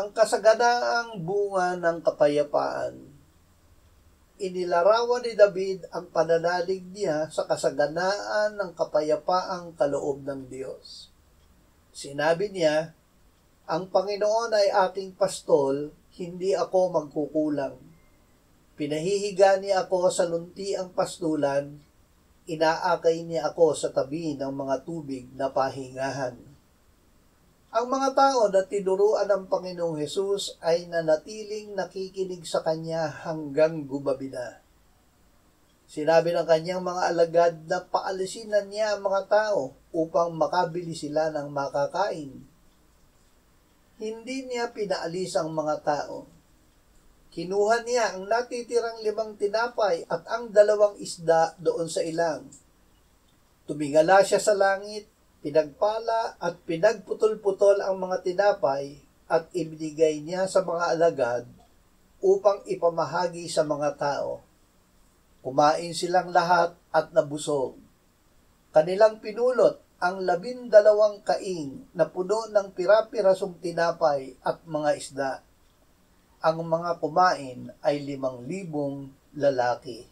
ang kasaganaang bunga ng kapayapaan. Inilarawan ni David ang pananalig niya sa kasaganaan ng kapayapaang kaloob ng Diyos. Sinabi niya, "Ang Panginoon ay aking pastol, hindi ako magkukulang. Pinahihiga niya ako sa luntiang pastulan, inaakay niya ako sa tabi ng mga tubig na pahingahan." Ang mga tao na tinuruan ng Panginoong Hesus ay nanatiling nakikinig sa Kanya hanggang gumabi na. Sinabi ng Kanyang mga alagad na paalisin na niya ang mga tao upang makabili sila ng makakain. Hindi niya pinaalis ang mga tao. Kinuha niya ang natitirang 5 tinapay at ang 2 isda doon sa ilang. Tumingala siya sa langit, pinagpala at pinagputol-putol ang mga tinapay at ibinigay niya sa mga alagad upang ipamahagi sa mga tao. Kumain silang lahat at nabusog. Kanilang pinulot ang 12 kaing na puno ng pira-pirasong tinapay at mga isda. Ang mga kumain ay 5,000 lalaki.